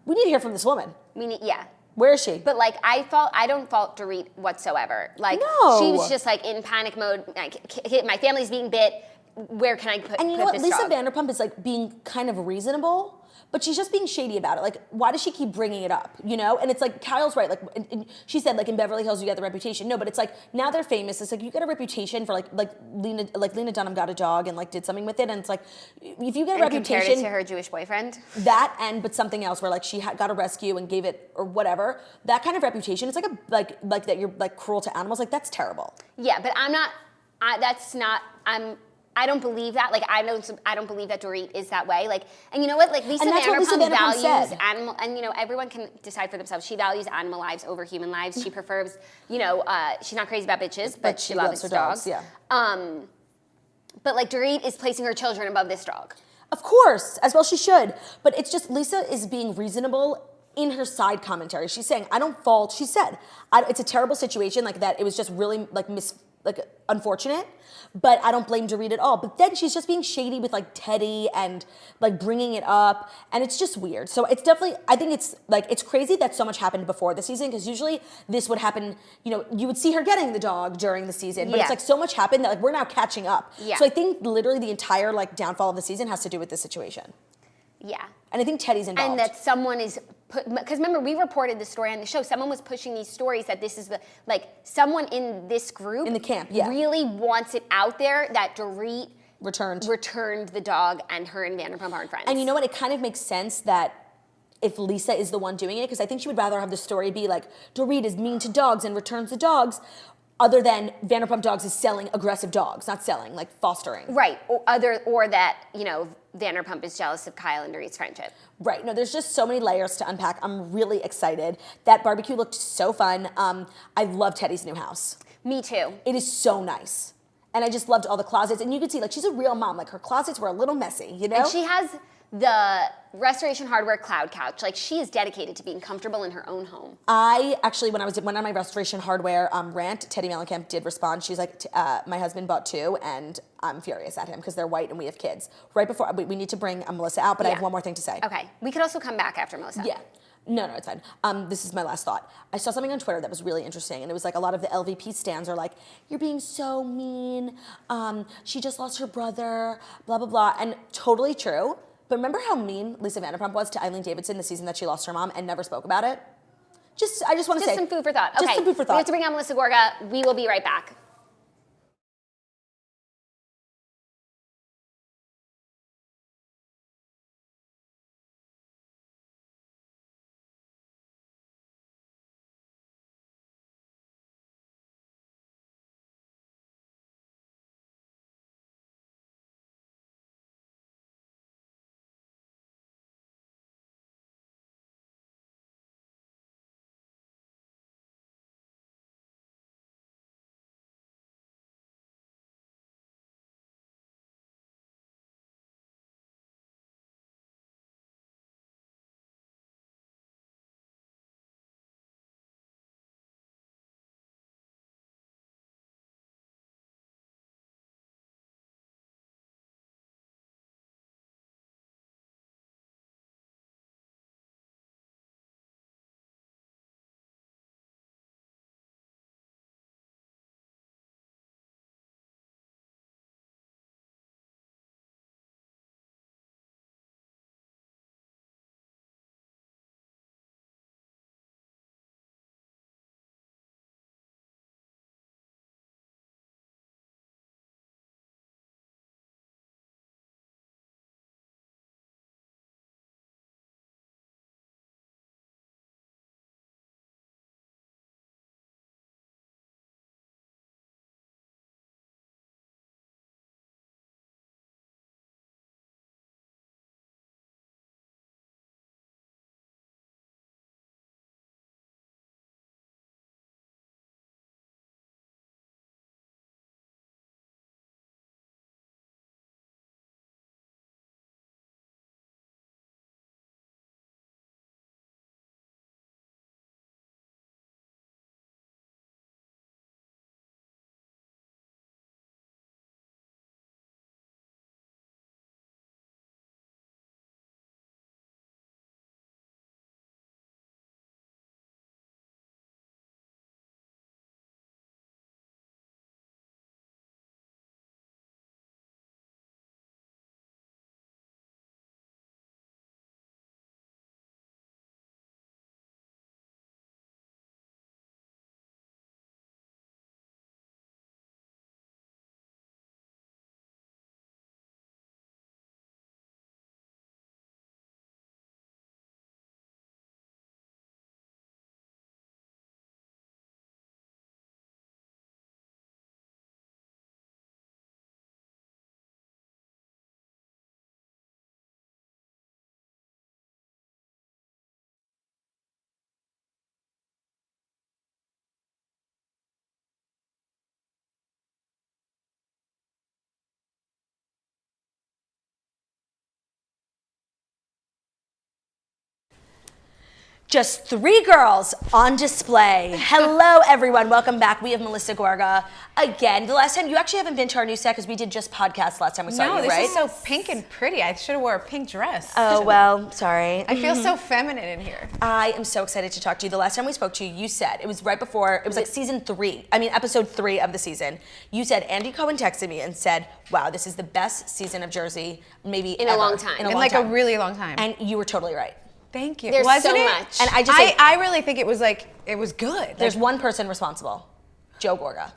We need to hear from this woman. Yeah. Where is she? But like, I don't fault Dorit whatsoever. Like, no. She was just like in panic mode, like, my family's being bit, where can I put this dog? And you know what, Lisa Vanderpump is like being kind of reasonable. but she's just being shady about it. Like, why does she keep bringing it up, you know? And it's like, Kyle's right. Like, and she said, like, in Beverly Hills, you get the reputation. No, but it's like, now they're famous. It's like, you get a reputation for, like Lena Dunham got a dog and, like, did something with it. And it's like, if you get a reputation. Compared it to her Jewish boyfriend? But something else where, like, she got a rescue and gave it, or whatever. That kind of reputation, it's like like that you're, like, cruel to animals. Like, that's terrible. Yeah, but I don't believe that. Like, I don't believe that Dorit is that way. Like, and you know what? Like, Lisa Vanderpump values animal, and you know, everyone can decide for themselves. She values animal lives over human lives. She prefers, you know, she's not crazy about bitches, but she loves her dogs. Yeah. But like, Dorit is placing her children above this dog. Of course, as well she should. But it's just, Lisa is being reasonable in her side commentary. She's saying, I don't fault. She said, it's a terrible situation, like that. It was just really unfortunate, but I don't blame Dorit at all. But then she's just being shady with, like, Teddy and, like, bringing it up, and it's just weird. So it's definitely, I think it's, like, it's crazy that so much happened before the season, because usually this would happen, you know, you would see her getting the dog during the season, but it's like so much happened that, like, we're now catching up. Yeah. So I think literally the entire, like, downfall of the season has to do with this situation. Yeah. And I think Teddy's involved. And that someone is, because remember, we reported the story on the show. Someone was pushing these stories that this is someone in this group. In the camp, really wants it out there that Dorit returned the dog, and her and Vanderpump aren't friends. And you know what? It kind of makes sense that if Lisa is the one doing it, because I think she would rather have the story be like, Dorit is mean to dogs and returns the dogs, other than Vanderpump Dogs is selling aggressive dogs, not selling, like fostering. Right, or that, you know, Vanderpump is jealous of Kyle and Dorit's friendship. Right, no, there's just so many layers to unpack. I'm really excited. That barbecue looked so fun. I love Teddy's new house. Me too. It is so nice. And I just loved all the closets. And you could see, like, she's a real mom. Like, her closets were a little messy, you know? And she has the Restoration Hardware cloud couch. Like, she is dedicated to being comfortable in her own home. I actually, when I went on my Restoration Hardware rant, Teddy Mellencamp did respond. She's like, my husband bought 2, and I'm furious at him because they're white and we have kids. Right before, we need to bring Melissa out, but I have one more thing to say. Okay. We could also come back after Melissa. Yeah. No, it's fine. This is my last thought. I saw something on Twitter that was really interesting, and it was like a lot of the LVP stans are like, you're being so mean. She just lost her brother, blah, blah, blah. And totally true. But remember how mean Lisa Vanderpump was to Eileen Davidson the season that she lost her mom and never spoke about it? I just want to say. Just some food for thought. Just some food for thought. We have to bring on Melissa Gorga. We will be right back. Just 3 girls on display. Hello, everyone. Welcome back. We have Melissa Gorga again. The last time, you actually haven't been to our new set because we did just podcasts last time we saw you, right? No, this is so pink and pretty. I should have wore a pink dress. Oh, well, sorry. I feel so feminine in here. I am so excited to talk to you. The last time we spoke to you, you said, it was right before, it was like episode 3 of the season. You said, Andy Cohen texted me and said, wow, this is the best season of Jersey maybe in ever. a long time. In a a really long time. And you were totally right. Thank you. There's Wasn't so it? much. And I really think it was good. There's one person responsible, Joe Gorga.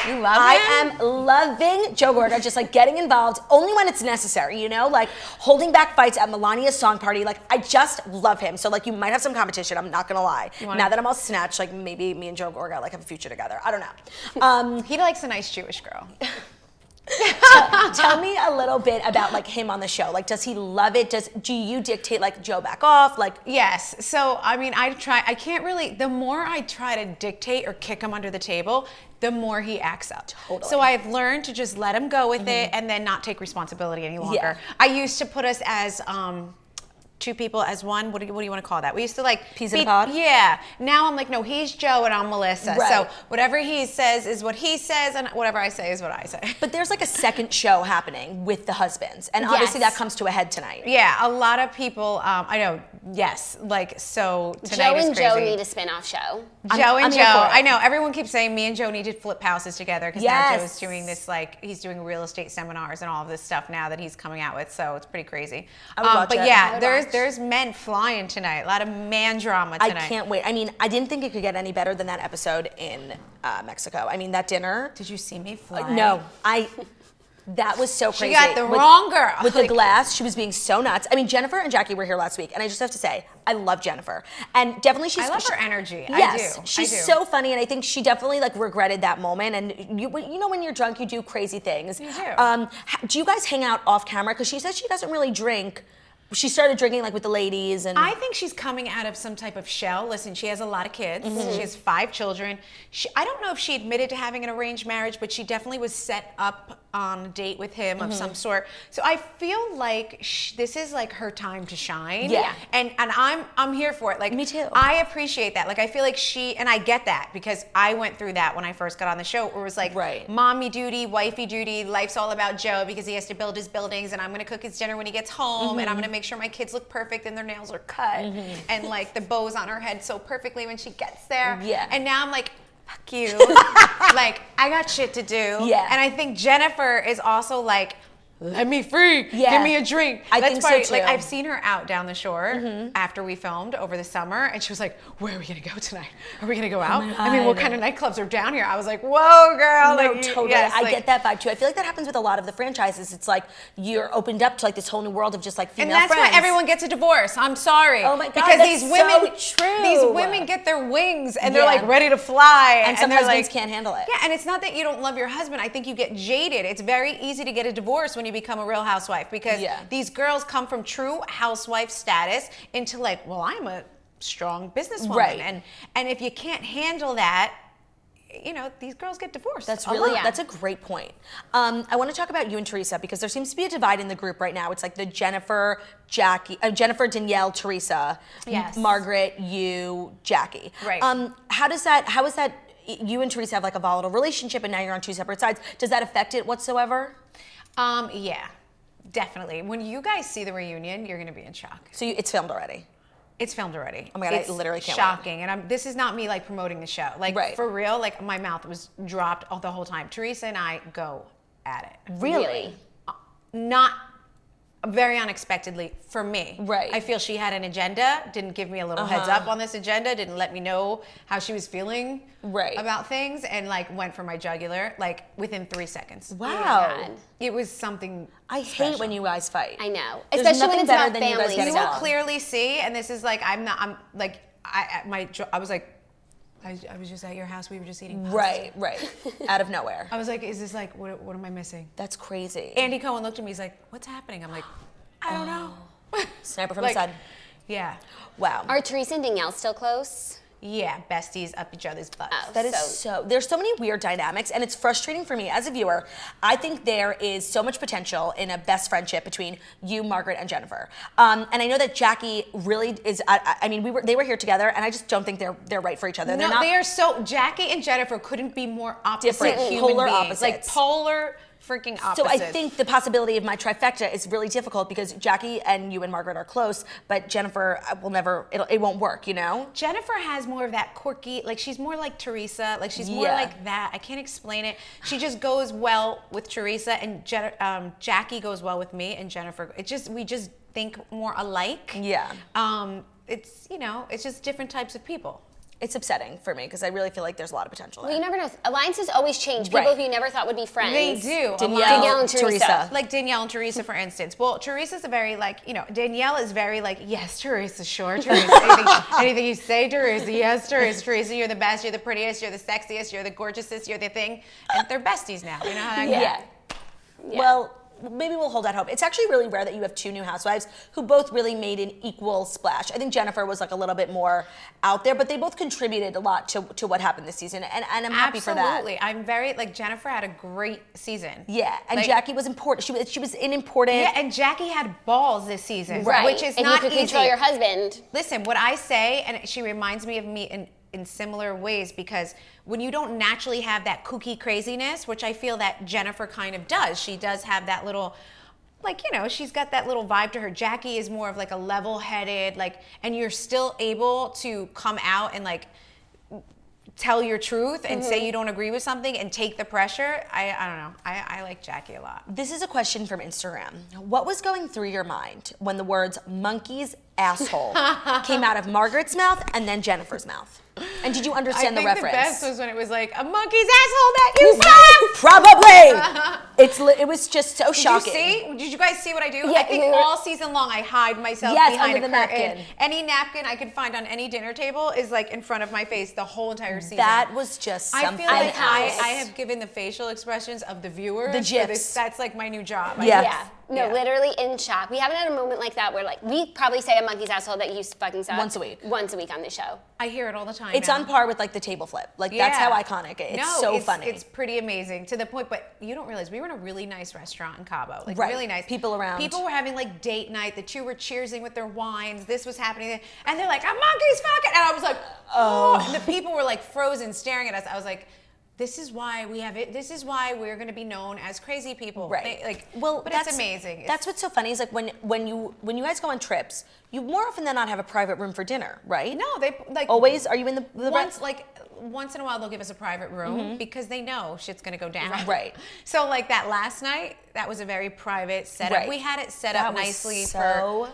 You love him? I am loving Joe Gorga, just like getting involved only when it's necessary, you know, like holding back fights at Melania's song party. Like, I just love him. So like, you might have some competition. I'm not gonna lie. Now that I'm all snatched, like maybe me and Joe Gorga like have a future together. I don't know. He likes a nice Jewish girl. Tell me a little bit about like him on the show. Like, does he love it? Do you dictate like Joe back off? Like, Yes. So, I mean, the more I try to dictate or kick him under the table, the more he acts up. Totally. So I've learned to just let him go with it and then not take responsibility any longer. Yeah. I used to put us as, 2 people as one. What do you want to call that? We used to like Peas in a pod? Yeah. Now I'm like, no, he's Joe and I'm Melissa. Right. So whatever he says is what he says, and whatever I say is what I say. but there's like a second show happening with the husbands, and obviously Yes. that comes to a head tonight. Yeah, a lot of people. I know. Yes, like so. Joe Tonight is and crazy. Joe need a spin-off show. Joe and I'm here Joe. for it. I know. Everyone keeps saying me and Joe need to flip houses together because now Yes. Joe's doing this, like, he's doing real estate seminars and all of this stuff now that he's coming out with. So it's pretty crazy. I would watch but it. yeah, I would there's watch. there's men flying tonight. A lot of man drama tonight. I can't wait. I mean, I didn't think it could get any better than that episode in Mexico. I mean, that dinner. Did you see me fly? No, that was so crazy. She got the wrong girl. With the glass, she was being so nuts. I mean, Jennifer and Jackie were here last week, and I just have to say, I love Jennifer. And definitely I love her energy. Yes, I do. she's I do. so funny, and I think she definitely like regretted that moment. And you know, when you're drunk, you do crazy things. You do. Do you guys hang out off camera? Because she says she doesn't really drink. She started drinking like with the ladies, and I think she's coming out of some type of shell. Listen, she has a lot of kids. She has 5 children. I don't know if she admitted to having an arranged marriage, but she definitely was set up on a date with him of some sort. So I feel like this is like her time to shine. Yeah. And I'm here for it. Like, me too. I appreciate that. Like, I feel like and I get that because I went through that when I first got on the show, where it was like Right. mommy duty, wifey duty, life's all about Joe because he has to build his buildings, and I'm gonna cook his dinner when he gets home, and I'm gonna make sure my kids look perfect and their nails are cut, and like the bows on her head so perfectly when she gets there. Yeah. And now I'm like, fuck you. Like, I got shit to do. Yeah. And I think Jennifer is also like, let me free. Yeah. Give me a drink. I Let's think so, party. too. Like, I've seen her out down the shore after we filmed over the summer, and she was like, where are we gonna go tonight? Are we gonna go out? my I mean, what God. kind of nightclubs are down here? I was like, whoa, girl. No, like, totally. yes, I like- get that vibe too. I feel like that happens with a lot of the franchises. It's like you're opened up to like this whole new world of just like And female that's friends. why everyone gets a divorce. I'm sorry. Oh my God, because that's these women, so true. these women get their wings and they're Yeah. like ready to fly. And some they're husbands like, can't handle it. Yeah, and it's not that you don't love your husband. I think you get jaded. It's very easy to get a divorce when you become a real housewife because Yeah. these girls come from true housewife status into like, well, I'm a strong businesswoman, Right. and if you can't handle that, you know, these girls get divorced. That's a really, lot. that's a great point. I want to talk about you and Teresa because there seems to be a divide in the group right now. It's like the Jennifer, Danielle, Teresa, Yes. Margaret, you, Jackie. Right. How is that, you and Teresa have like a volatile relationship and now you're on 2 separate sides. Does that affect it whatsoever? Yeah, definitely. When you guys see the reunion, you're gonna be in shock. So it's filmed already. It's filmed already. Oh my God, it's I literally can't wait. shocking. And this is not me like promoting the show. Like Right. for real, like my mouth was dropped all the whole time. Teresa and I go at it. Really? Not very unexpectedly for me. Right. I feel she had an agenda, didn't give me a little heads up on this agenda, didn't let me know how she was feeling Right. about things, and like went for my jugular like within 3 seconds. Wow. God. It was something I special. hate when you guys fight. I know, There's especially nothing when it's better about than you guys families. getting You will along. clearly see, and this is like, I was like, I was just at your house, we were just eating pasta. Right. Out of nowhere. I was like, is this like, what am I missing? That's crazy. Andy Cohen looked at me, he's like, what's happening? I'm like, I don't know. Sniper from Like, the sun. Yeah. Wow. Are Teresa and Danielle still close? besties up each other's butts. Oh. That is so, there's so many weird dynamics, and it's frustrating for me as a viewer. I think there is so much potential in a best friendship between you, Margaret, and Jennifer. And I know that Jackie really is, I mean, they were here together, and I just don't think they're right for each other. No, they are so, Jackie and Jennifer couldn't be more opposite Different, human polar beings. opposites. Like polar freaking opposites. So I think the possibility of my trifecta is really difficult because Jackie and you and Margaret are close, but Jennifer will never, it won't work, you know? Jennifer has more of that quirky, like she's more like Teresa, like she's more like that. I can't explain it. She just goes well with Teresa, and Jackie goes well with me, and Jennifer. We just think more alike. Yeah. It's, it's just different types of people. It's upsetting for me because I really feel like there's a lot of potential there. Well, you never know. Alliances always change. People who you never thought would be friends. They do. Danielle and Teresa. Like Danielle and Teresa, for instance. Well, Teresa's a very Danielle is very yes, Teresa, sure, Teresa. Anything you say, Teresa, yes, Teresa. Teresa, you're the best, you're the prettiest, you're the sexiest, you're the gorgeousest, you're the thing. And they're besties now. You know how that goes? Yeah. Well, maybe we'll hold out hope. It's actually really rare that you have two new housewives who both really made an equal splash. I think Jennifer was like a little bit more out there, but they both contributed a lot to what happened this season, and I'm happy for that. Absolutely. I'm very, Jennifer had a great season. Yeah, and Jackie was important. She was an important. Yeah, and Jackie had balls this season, Right. which is and not you could easy. control your husband. Listen, what I say, and she reminds me of me in similar ways, because when you don't naturally have that kooky craziness, which I feel that Jennifer kind of does, she does have that little, she's got that little vibe to her. Jackie is more of like a level-headed, and you're still able to come out and tell your truth and say you don't agree with something and take the pressure. I don't know. I like Jackie a lot. This is a question from Instagram. What was going through your mind when the words monkey's asshole came out of Margaret's mouth and then Jennifer's mouth? And did you understand the reference? I think the best was when it was like, a monkey's asshole that you said. Probably. It was just so shocking. Did you guys see what I do? Yeah, I think all season long I hide myself behind under a the curtain. napkin. Any napkin I could find on any dinner table is in front of my face the whole entire season. That was just something I feel like else. I have given the facial expressions of the viewers. The GIFs. That's my new job. Yeah. No, literally in shock. We haven't had a moment like that where we probably say a monkey's asshole that you fucking said Once a week. Once a week on the show. I hear it all the time. It's now. on par with the table flip. That's how iconic it is. It's so funny. It's pretty amazing to the point, but you don't realize we were in a really nice restaurant in Cabo. Right. Really nice. People around. People were having date night. The two were cheersing with their wines. This was happening. And they're like, a monkey's fucking. And I was like, oh. And the people were frozen staring at us. I was like, this is why we have it. This is why we're going to be known as crazy people. Right. But it's amazing. That's what's so funny is when you guys go on trips, you more often than not have a private room for dinner, right? No, they always. Are you in the once in a while they'll give us a private room because they know shit's gonna go down. Right. So that last night, that was a very private setup. Right. We had it set That up was nicely so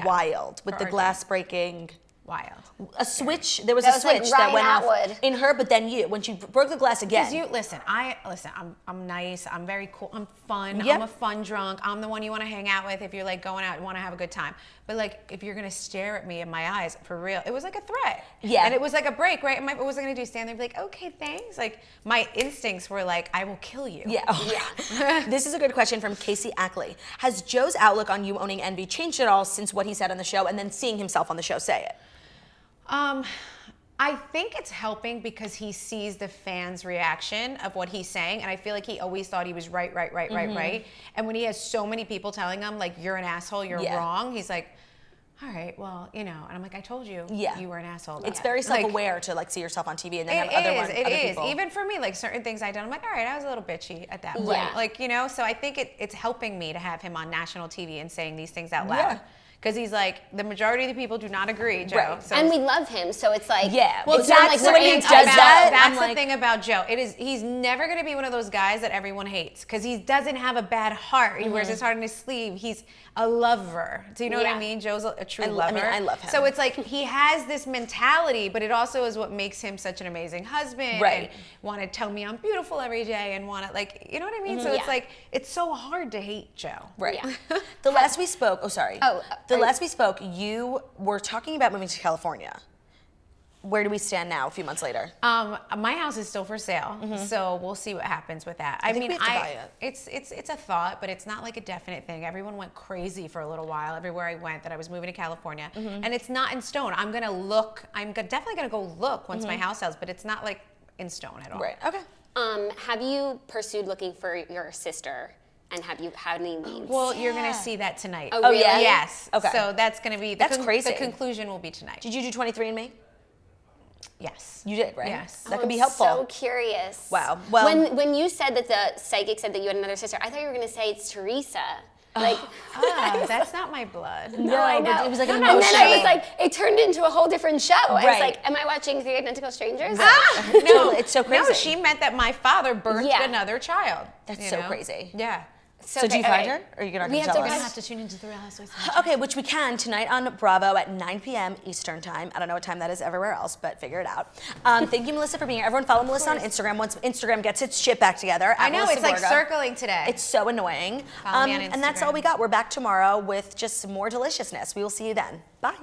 wild with for the our glass breaking. Wild. A switch. There was That a was like switch that Ryan went Atwood. off in her, but then when she broke the glass again. Listen. I'm nice. I'm very cool. I'm fun. Yep. I'm a fun drunk. I'm the one you want to hang out with if you're going out and want to have a good time. But if you're gonna stare at me in my eyes for real, it was like a threat. Yeah. And it was like a break, right? What was I gonna do? Stand there and be like, okay, thanks. My instincts were I will kill you. Yeah. This is a good question from Casey Ackley. Has Joe's outlook on you owning Envy changed at all since what he said on the show and then seeing himself on the show say it? I think it's helping because he sees the fans' reaction of what he's saying, and I feel like he always thought he was right. And when he has so many people telling him you're an asshole, you're wrong, he's like, all right, well, and I'm like, I told you, you were an asshole. It's very self-aware to see yourself on TV and then have other people. Even for me, certain things I done, I'm like, all right, I was a little bitchy at that point. So I think it's helping me to have him on national TV and saying these things out loud. Yeah. Because he's the majority of the people do not agree, Joe. Right. So And we love him, so it's well, it's not that's we're when he anti- does that. That's I'm the thing about Joe. He's never going to be one of those guys that everyone hates because he doesn't have a bad heart. He wears his heart on his sleeve. He's a lover. Do you know what I mean? Joe's a true lover. I love him. So it's he has this mentality, but it also is what makes him such an amazing husband. Right. And want to tell me I'm beautiful every day and want to you know what I mean? So it's so hard to hate Joe. Right. Yeah. The last we spoke, Oh, the last we spoke, you were talking about moving to California. where do we stand now, a few months later? My house is still for sale, so we'll see what happens with that. I think mean, we have to buy it. it's a thought, but it's not like a definite thing. Everyone went crazy for a little while everywhere I went that I was moving to California, and it's not in stone. I'm gonna look. Definitely gonna go look once my house sells, but it's not like in stone at all. Right. Okay. Have you pursued looking for your sister? And have you had any leads? Well, you're gonna see that tonight. Oh, really? yeah? Yes. Okay. So that's gonna be That's crazy. The conclusion will be tonight. Did you do 23andMe? Yes. You did, right? Yes. That could be I'm helpful. So curious. Wow. Well, when you said that the psychic said that you had another sister, I thought you were gonna say it's Teresa. Like, That's not my blood. no, I know. but it was like an and then emotion. I was like, it turned into a whole different show. I was Right. like, am I watching Three Identical Strangers? No, it's so crazy. No, she meant that my father birthed Yeah. another child. That's you so know? crazy. Yeah. So did you okay, find okay. her? Or are you gonna We have tell to us? watch- to tune into the Real Housewives. Okay, which we can tonight on Bravo at 9 p.m. Eastern time. I don't know what time that is everywhere else, but figure it out. Thank you, Melissa, for being here. Everyone follow Melissa on Instagram once Instagram gets its shit back together. I at know, Melissa it's like Gorga. circling today. It's so annoying. Follow me on And that's all Instagram. we got. We're back tomorrow with just some more deliciousness. We will see you then. Bye.